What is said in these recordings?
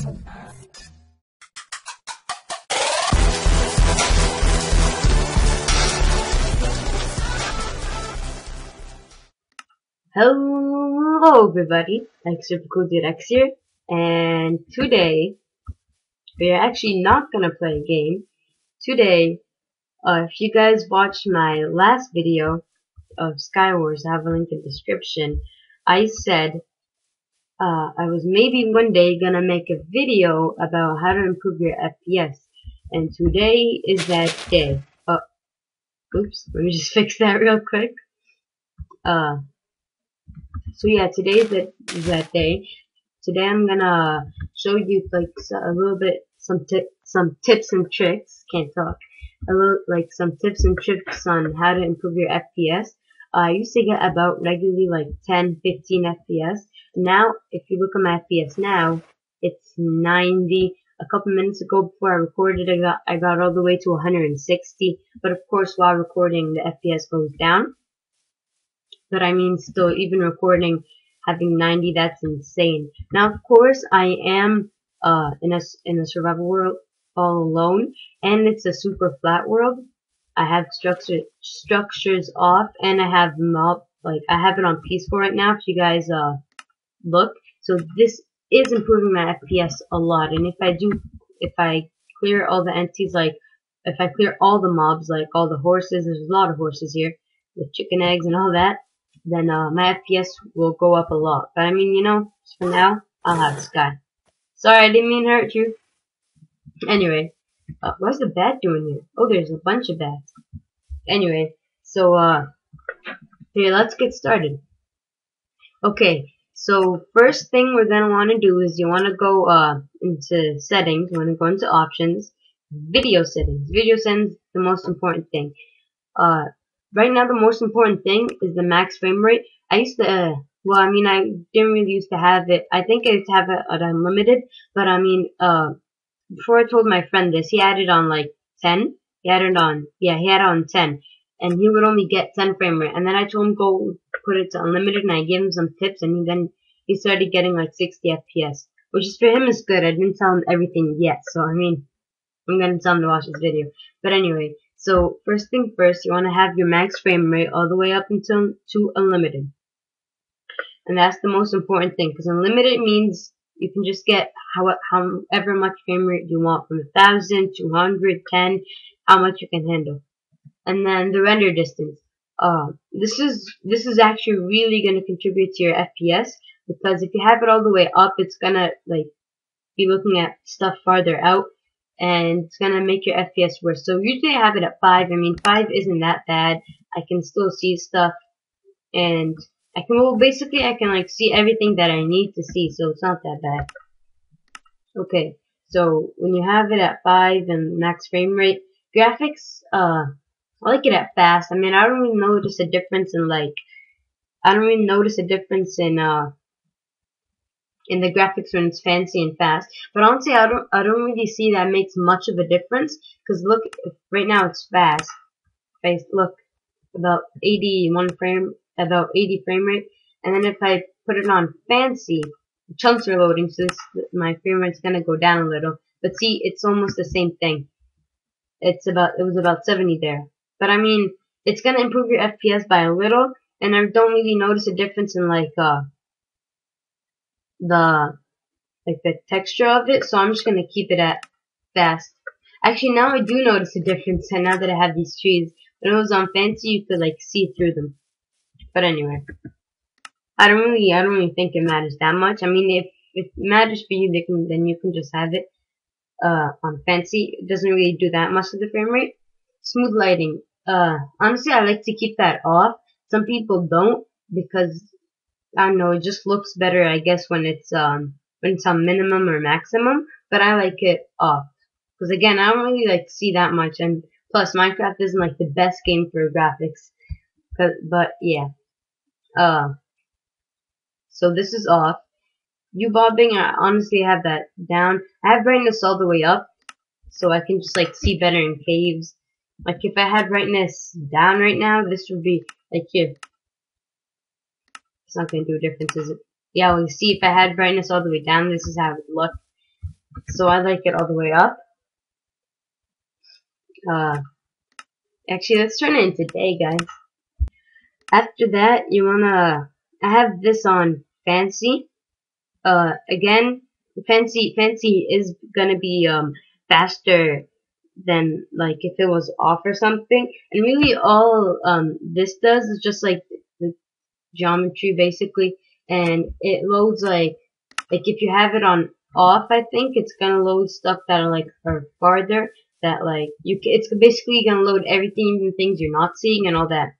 Hello everybody, XsupercooldudeX here, and today we are actually not gonna play a game. Today, if you guys watched my last video of Skywars, I have a link in the description. I said I was maybe one day gonna make a video about how to improve your FPS, and today is that day. Oops, let me just fix that real quick. So yeah, today is that day. Today I'm gonna show you like a little bit some tips and tricks. Can't talk. Some tips and tricks on how to improve your FPS. I used to get about regularly like 10, 15 FPS. Now, if you look at my FPS now, it's 90. A couple minutes ago before I recorded, I got all the way to 160. But of course, while recording, the FPS goes down. But I mean, still, even recording, having 90, that's insane. Now, of course, I am in a survival world all alone, and it's a super flat world. I have structures off, and I have I have it on peaceful right now. If you guys look, so this is improving my FPS a lot. And if I clear all the entities, like if I clear all the mobs, like all the horses, there's a lot of horses here with chicken eggs and all that, then my FPS will go up a lot. But I mean, you know, for now, I'll have Sky. Sorry, I didn't mean to hurt you. Anyway, what's the bat doing here? Oh, there's a bunch of bats. Anyway, so here, let's get started. Okay, so first thing we're gonna want to do is you want to go into settings. You want to go into options, video settings. Video settings, the most important thing. Right now, the most important thing is the max frame rate. I used to, well, I mean, I didn't really used to have it. I think I used to have it at unlimited, but I mean, before I told my friend this, he had it on like 10. He had it on 10, and he would only get 10 frame rate. And then I told him go put it to unlimited, and I gave him some tips, and then he started getting like 60 FPS, which is for him is good. I didn't tell him everything yet, so I mean, I'm gonna tell him to watch this video. But anyway. So first thing first, you want to have your max frame rate all the way up until to unlimited, and that's the most important thing, because unlimited means you can just get however much frame rate you want, from 1,000, 200, 10, how much you can handle. And then the render distance. This is actually really going to contribute to your FPS, because if you have it all the way up, it's gonna like be looking at stuff farther out, and it's gonna make your FPS worse. So usually I have it at 5. I mean, 5 isn't that bad. I can still see stuff, and I can like see everything that I need to see, so it's not that bad. Okay, so when you have it at 5 and max frame rate, graphics, I like it at fast. I mean, I don't really notice a difference in the graphics when it's fancy and fast. But honestly, I don't really see that makes much of a difference, because look, right now it's fast. If I look, about 80 frame rate, and then if I put it on fancy, the chunks are loading, so my frame rate's gonna go down a little. But see, it's almost the same thing. It was about 70 there. But I mean, it's gonna improve your FPS by a little, and I don't really notice a difference in like the texture of it, so I'm just gonna keep it at fast. Actually, now I do notice a difference, and now that I have these trees. When it was on fancy, you could like see through them. But anyway, I don't really think it matters that much. I mean, if it matters for you, then you can just have it on fancy. It doesn't really do that much to the frame rate. Smooth lighting. Honestly, I like to keep that off. Some people don't, because I don't know, it just looks better, I guess, when it's on minimum or maximum. But I like it off, because again, I don't really like to see that much, and plus Minecraft isn't like the best game for graphics. But yeah, so this is off. U-bobbing, I honestly have that down. I have brightness all the way up, so I can just like see better in caves. Like if I had brightness down right now, this would be like here. It's not gonna do a difference, is it? Yeah, well, you see, if I had brightness all the way down, this is how it would look. So I like it all the way up. Actually, let's turn it into day, guys. After that, I have this on fancy. Again, fancy is gonna be, faster than, like, if it was off or something. And really all, this does is just, like, the geometry, basically. And it loads, like if you have it on off, I think it's gonna load stuff that are farther, that, like, it's basically gonna load everything, even things you're not seeing and all that.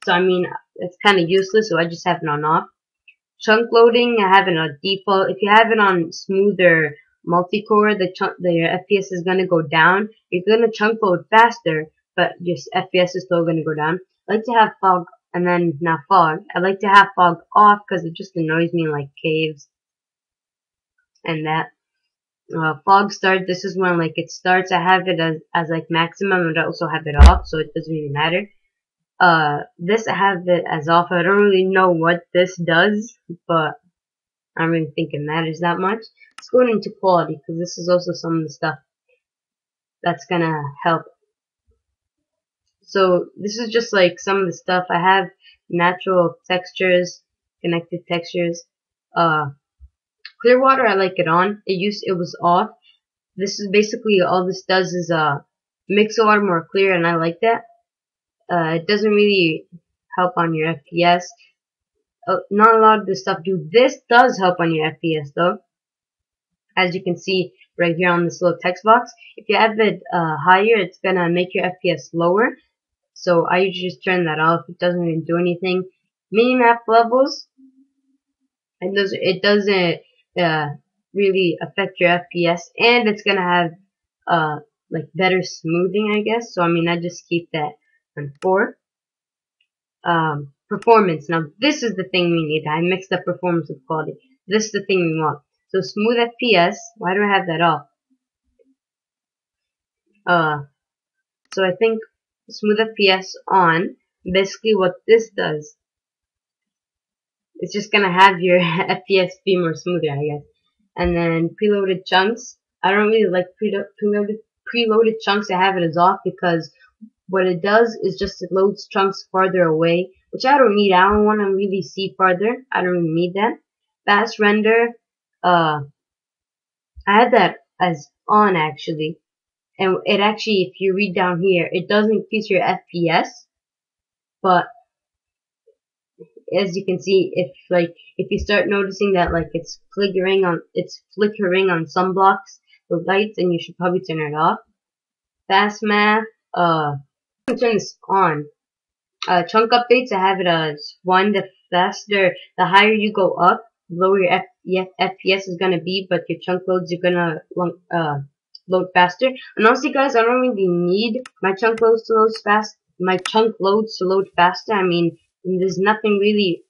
So, I mean, it's kind of useless, so I just have it on off. Chunk loading, I have it on default. If you have it on smooth or multi-core, the FPS is gonna go down. You're gonna chunk load faster, but your FPS is still gonna go down. I like to have fog, and then now fog. I like to have fog off because it just annoys me in, like, caves and that. Fog start, this is when, like, it starts. I have it as like maximum, and I also have it off, so it doesn't really matter. This I have it as off. I don't really know what this does, but I don't really think it matters that much. Let's go into quality, because this is also some of the stuff that's gonna help. So this is just like some of the stuff. I have natural textures, connected textures. Clear water, I like it on. It was off. This is basically all this does is makes the water more clear, and I like that. It doesn't really help on your FPS. Not a lot of this stuff do. This does help on your FPS though, as you can see right here on this little text box. If you have it higher, it's gonna make your FPS lower. So I usually just turn that off. It doesn't even do anything. Minimap levels. It doesn't really affect your FPS, and it's gonna have like better smoothing, I guess. So I mean, I just keep that on 4. Performance. Now this is the thing we need. I mixed up performance with quality. This is the thing we want. So smooth FPS. Why do I have that off? So I think smooth FPS on. Basically, what this does, it's just gonna have your FPS be more smoother, I guess. And then preloaded chunks. I don't really like preloaded chunks. I have it as off because what it does is just it loads chunks farther away, which I don't need. I don't want to really see farther. I don't really need that. Fast render. I had that as on actually, and it actually, if you read down here, it does increase your FPS, but as you can see, if you start noticing that, like, it's flickering on some blocks, the lights, and you should probably turn it off. Fast math, I'm gonna turn this on. Chunk updates, I have it as 1. The the higher you go up, the lower your FPS is gonna be, but your chunk loads are gonna load faster. And honestly, guys, I don't really need my chunk loads to load faster. I mean, there's nothing really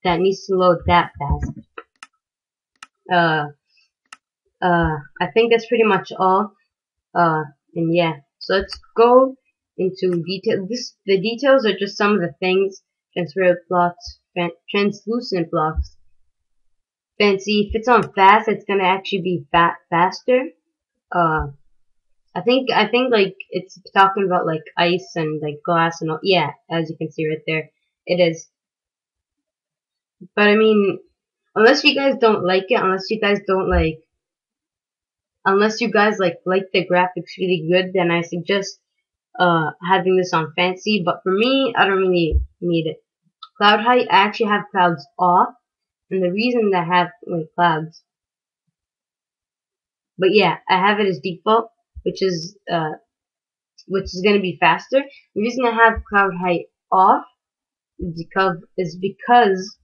that needs to load that fast. I think that's pretty much all. And yeah, so let's go into detail. The details are just some of the things. Transparent blocks, translucent blocks. Fancy. If it's on fast, it's gonna actually be faster. I think like it's talking about like ice and like glass and all. Yeah, as you can see right there, it is. But I mean, unless you guys don't like it, unless you guys like the graphics really good, then I suggest having this on fancy. But for me, I don't really need it. Cloud height, I actually have clouds off, and the reason that I have like clouds, but yeah, I have it as default, which is gonna be faster. The reason I have cloud height off is because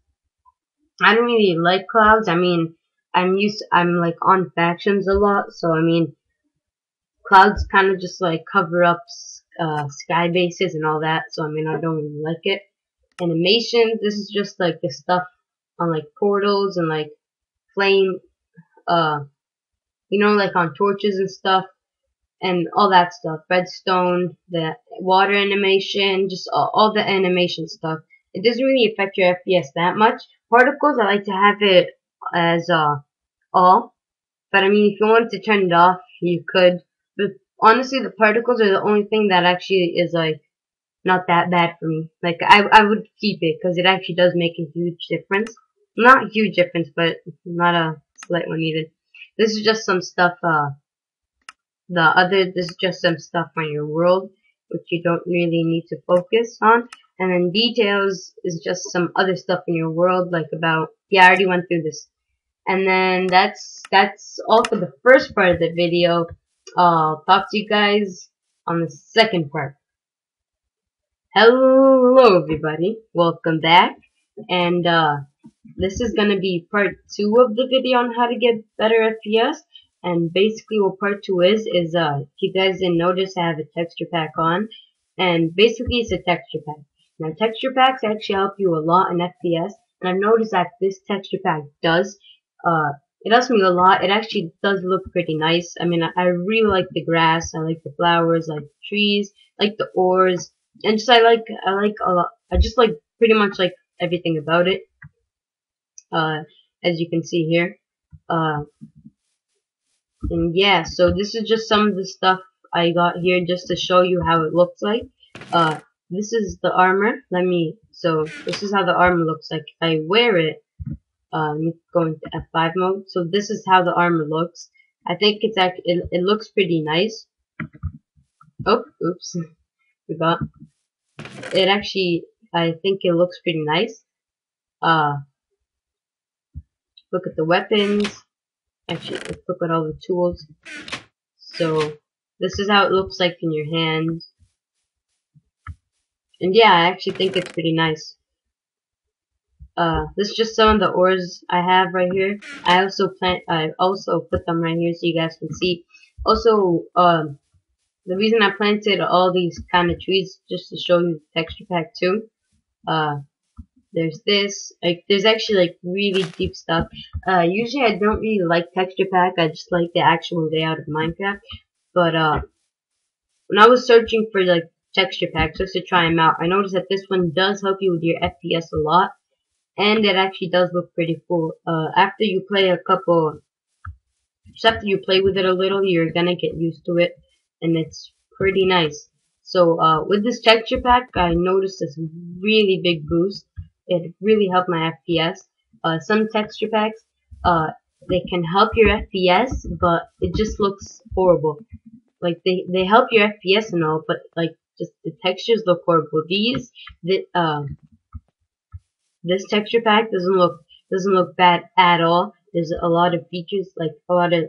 I don't really like clouds. I mean, I'm like on factions a lot, so I mean, clouds kind of just like cover up sky bases and all that, so I mean, I don't really like it. Animation, this is just like the stuff on like portals and like flame, you know, like on torches and stuff, and all that stuff. Redstone, the water animation, just all the animation stuff. It doesn't really affect your FPS that much. Particles, I like to have it as all. But I mean, if you wanted to turn it off, you could. But honestly, the particles are the only thing that actually is like not that bad for me. Like I would keep it because it actually does make a huge difference. Not a huge difference, but not a slight one either. This is just some stuff. This is just some stuff on your world which you don't really need to focus on. And then details is just some other stuff in your world, like about, yeah, I already went through this. And then that's all for the first part of the video. I'll talk to you guys on the second part. Hello everybody, welcome back. And this is gonna be part 2 of the video on how to get better FPS. And basically what part 2 is if you guys didn't notice, I have a texture pack on. And basically it's a texture pack. Now texture packs actually help you a lot in FPS. And I've noticed that this texture pack does. It helps me a lot. It actually does look pretty nice. I mean, I really like the grass. I like the flowers, I like the trees, I like the ores. And just I like a lot. I just like pretty much like everything about it. As you can see here. And yeah, so this is just some of the stuff I got here just to show you how it looks like. This is the armor. So this is how the armor looks like. If I wear it, let me go into F5 mode. So this is how the armor looks. I think it's actually, it looks pretty nice. Oh, oops. Forgot. It actually, I think it looks pretty nice. Look at the weapons. Actually, let's look at all the tools. So, this is how it looks like in your hands. And yeah, I actually think it's pretty nice. This is just some of the ores I have right here. I also put them right here so you guys can see. Also, the reason I planted all these kind of trees just to show you the texture pack too. There's this, like, there's actually like really deep stuff. Usually I don't really like texture pack. I just like the actual layout of Minecraft. But when I was searching for like texture packs just to try them out, I noticed that this one does help you with your FPS a lot, and it actually does look pretty cool. After you play with it a little, you're gonna get used to it, and it's pretty nice. So with this texture pack, I noticed this really big boost. It really helped my FPS. Some texture packs, they can help your FPS, but it just looks horrible. Like they help your FPS and all, but like just the textures look horrible. This texture pack doesn't look bad at all. There's a lot of features, like a lot of,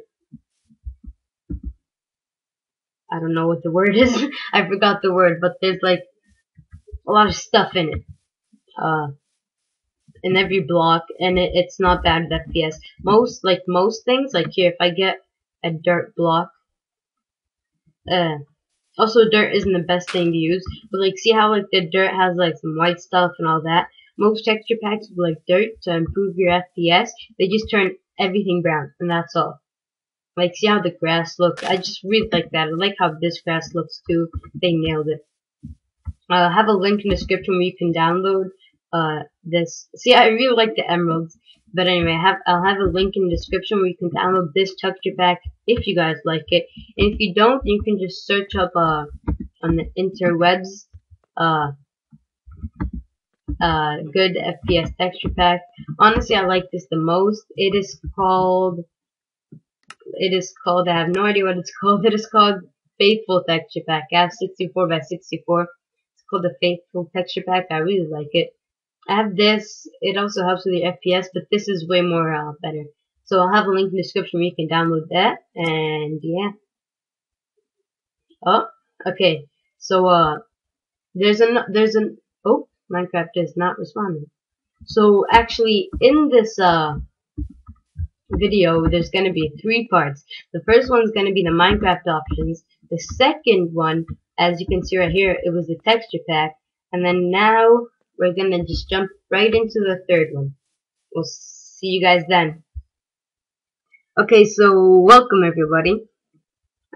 I don't know what the word is. I forgot the word, but there's like a lot of stuff in it. In every block, and it's not bad at FPS. Most things, like here, if I get a dirt block, also dirt isn't the best thing to use, but like see how like the dirt has like some white stuff and all that. Most texture packs with like dirt, to improve your FPS, they just turn everything brown, and that's all. Like see how the grass looks. I just really like that. I like how this grass looks too. They nailed it. I have a link in the description where you can download this. See, I really like the emeralds, but anyway, I'll have a link in the description where you can download this texture pack if you guys like it. And if you don't, you can just search up on the interwebs good FPS texture pack. Honestly, I like this the most. It is called, I have no idea what it's called. It is called Faithful Texture Pack. I have 64 by 64. It's called the Faithful Texture Pack. I really like it. I have this. It also helps with your FPS, but this is way more better. So I'll have a link in the description where you can download that. And yeah. Oh, okay. So oh, Minecraft is not responding. So actually, in this video, there's gonna be 3 parts. The first one's gonna be the Minecraft options. The second one, as you can see right here, it was the texture pack. And then now we're gonna just jump right into the third one. We'll see you guys then. Okay, so welcome everybody.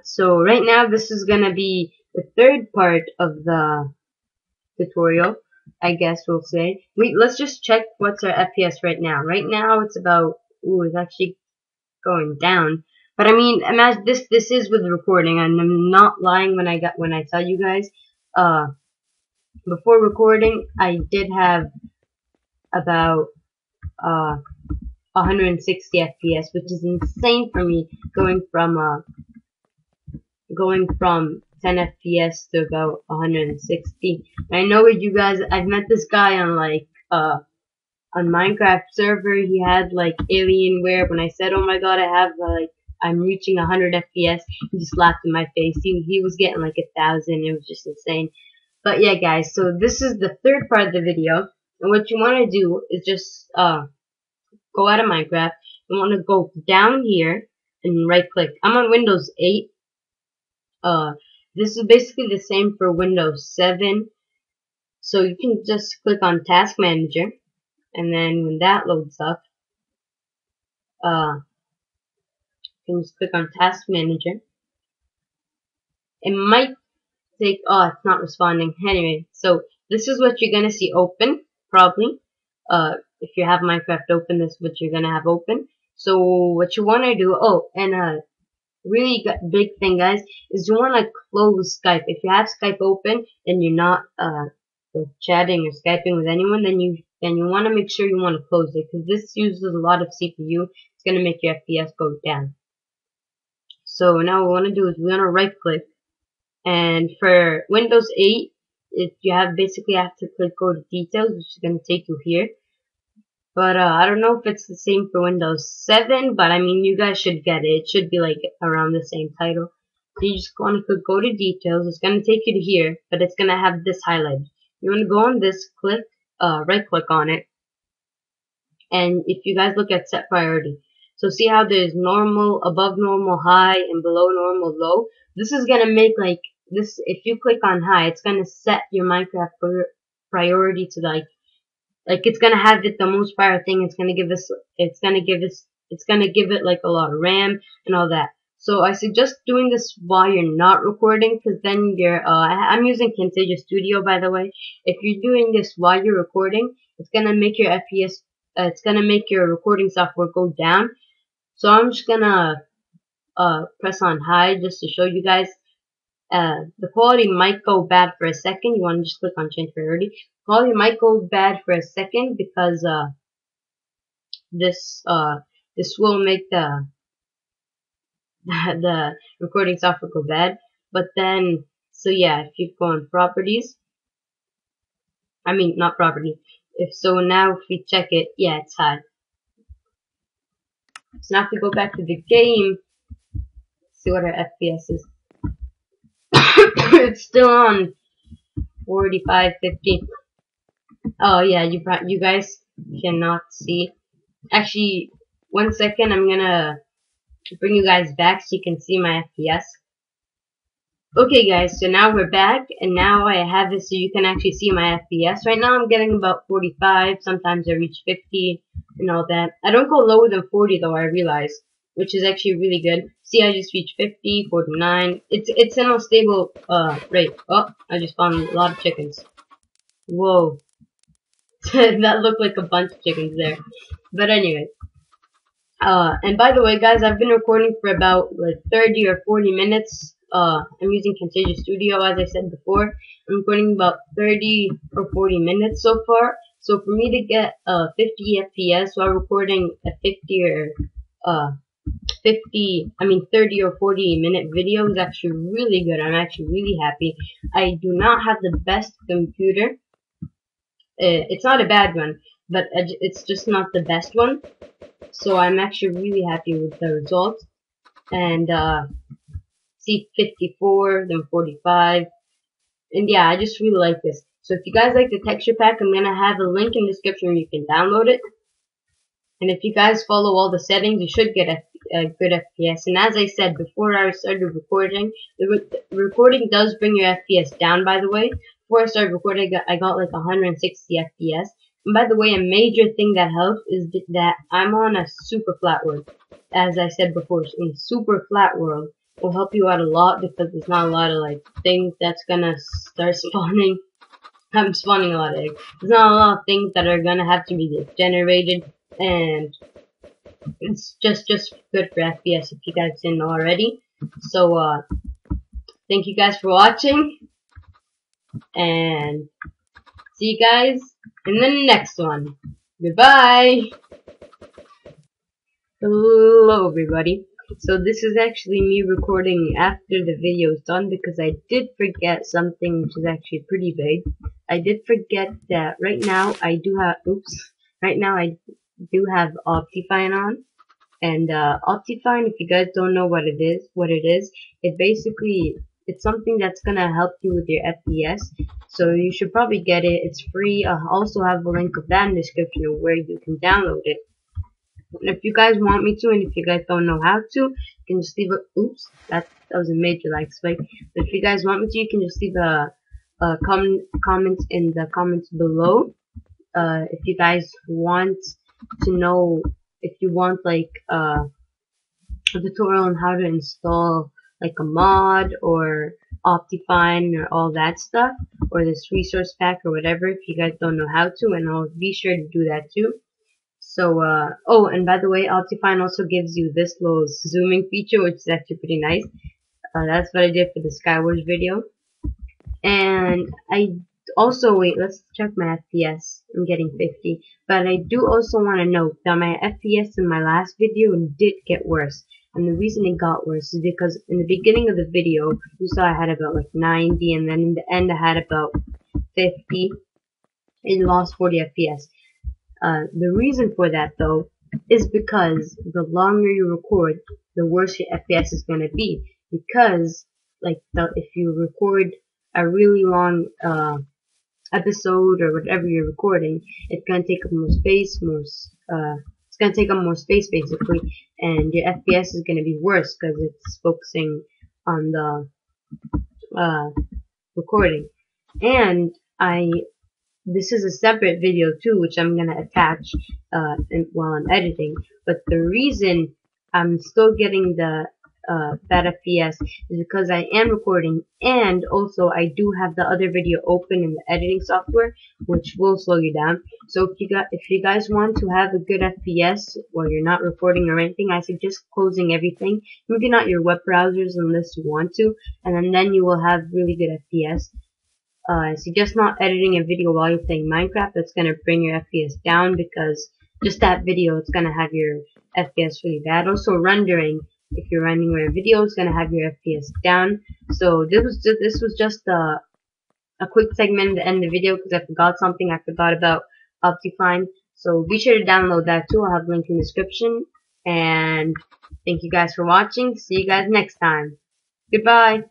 So right now this is gonna be the third part of the tutorial, I guess we'll say. Let's just check what's our FPS right now. Right now it's about, ooh, it's actually going down. But I mean, imagine this is with recording, and I'm not lying when I tell you guys. Before recording, I did have about 160 FPS, which is insane for me, going from 10 FPS to about 160. I know with you guys, I've met this guy on on Minecraft server. He had like Alienware. When I said, "Oh my God, I'm reaching 100 FPS," he just laughed in my face. He was getting like 1,000. It was just insane. But yeah, guys. So this is the third part of the video, and what you want to do is just go out of Minecraft. You want to go down here and right click. I'm on Windows 8. This is basically the same for Windows 7. So you can just click on Task Manager, and then when that loads up, you can just click on Task Manager. It might take, oh, it's not responding. Anyway, so this is what you're gonna see open, probably. If you have Minecraft open, this is what you're gonna have open. So what you wanna do, oh, and really big thing, guys, is you wanna close Skype. If you have Skype open and you're not chatting or Skyping with anyone, then you wanna make sure you wanna close it, because this uses a lot of CPU. It's gonna make your FPS go down. So now what we wanna do is we wanna right click. And for Windows 8, if you basically have to click go to details, which is going to take you here. But I don't know if it's the same for Windows 7, but I mean, you guys should get it. It should be like around the same title. So you just want to click go to details. It's going to take you to here, but it's going to have this highlighted. You want to go on this, click, right click on it. And if you guys look at set priority, so see how there's normal, above normal, high, and below normal, low. This is going to make like, this, if you click on high, it's gonna set your Minecraft priority to like it's gonna have it the most power thing. It's gonna give it like a lot of RAM and all that. So I suggest doing this while you're not recording, because then I'm using Camtasia Studio, by the way. If you're doing this while you're recording, it's gonna make your FPS, it's gonna make your recording software go down. So I'm just gonna press on high just to show you guys. The quality might go bad for a second. You want to just click on change priority. Quality might go bad for a second because this will make the the recording software go bad. But then, so yeah, if you go on properties, I mean not property. Now if we check it, yeah, it's high. So now if we go back to the game, see what our FPS is. It's still on 45, 50. Oh yeah, you guys cannot see. Actually, 1 second, I'm gonna bring you guys back so you can see my FPS. Okay guys, so now we're back, and now I have this so you can actually see my FPS. Right now I'm getting about 45, sometimes I reach 50 and all that. I don't go lower than 40 though, I realize, which is actually really good. See, I just reached 50, 49. It's in a stable rate. Oh, I just found a lot of chickens. Whoa. That looked like a bunch of chickens there. But anyway. And by the way, guys, I've been recording for about like 30 or 40 minutes. I'm using Camtasia Studio, as I said before. I'm recording about 30 or 40 minutes so far. So for me to get 50 FPS while recording a 30 or 40 minute video is actually really good. I'm actually really happy. I do not have the best computer. It's not a bad one, but it's just not the best one. So I'm actually really happy with the result. And see 54, then 45. And yeah, I just really like this. So if you guys like the texture pack, I'm gonna have a link in the description where you can download it. And if you guys follow all the settings, you should get a good FPS. And as I said before I started recording, the recording does bring your FPS down, by the way. Before I started recording, I got like 160 FPS. And by the way, a major thing that helps is that I'm on a super flat world. As I said before, in super flat world will help you out a lot, because there's not a lot of like things that's gonna start spawning. I'm spawning a lot of eggs. There's not a lot of things that are gonna have to be generated, and It's just good for FPS if you guys didn't know already. So thank you guys for watching, and see you guys in the next one. Goodbye. Hello everybody. So this is actually me recording after the video is done because I did forget something which is actually pretty big. I did forget that right now I do have Optifine on. And Optifine, if you guys don't know what it is, it's something that's gonna help you with your FPS. So you should probably get it. It's free. I'll also have a link of that in the description of where you can download it. And if you guys want me to, and if you guys don't know how to, you can just leave a that was a major lag spike. But if you guys want me to, you can just leave a comment in the comments below. If you guys want to know, if you want like a tutorial on how to install like a mod or Optifine or all that stuff, or this resource pack or whatever, if you guys don't know how to, and I'll be sure to do that too. So oh, and by the way, Optifine also gives you this little zooming feature, which is actually pretty nice. That's what I did for the Skywars video. And I also, wait, let's check my FPS. I'm getting 50. But I do also want to note that my FPS in my last video did get worse. And the reason it got worse is because in the beginning of the video, you saw I had about like 90, and then in the end I had about 50. It lost 40 FPS. The reason for that though is because the longer you record, the worse your FPS is going to be. Because like if you record a really long episode or whatever you're recording, it's gonna take up more space, it's gonna take up more space basically, and your FPS is gonna be worse because it's focusing on the recording. And this is a separate video too, which I'm gonna attach while I'm editing. But the reason I'm still getting the that FPS is because I am recording, and also I do have the other video open in the editing software, which will slow you down. So if you guys want to have a good FPS while you're not recording or anything, I suggest closing everything. Maybe not your web browsers unless you want to, and then you will have really good FPS. I suggest not editing a video while you're playing Minecraft. That's gonna bring your FPS down, because just that video, it's gonna have your FPS really bad. Also rendering, if you're rendering a video, it's gonna have your FPS down. So this was just a quick segment to end the video because I forgot something. I forgot about Optifine. So be sure to download that too. I'll have a link in the description. And thank you guys for watching. See you guys next time. Goodbye.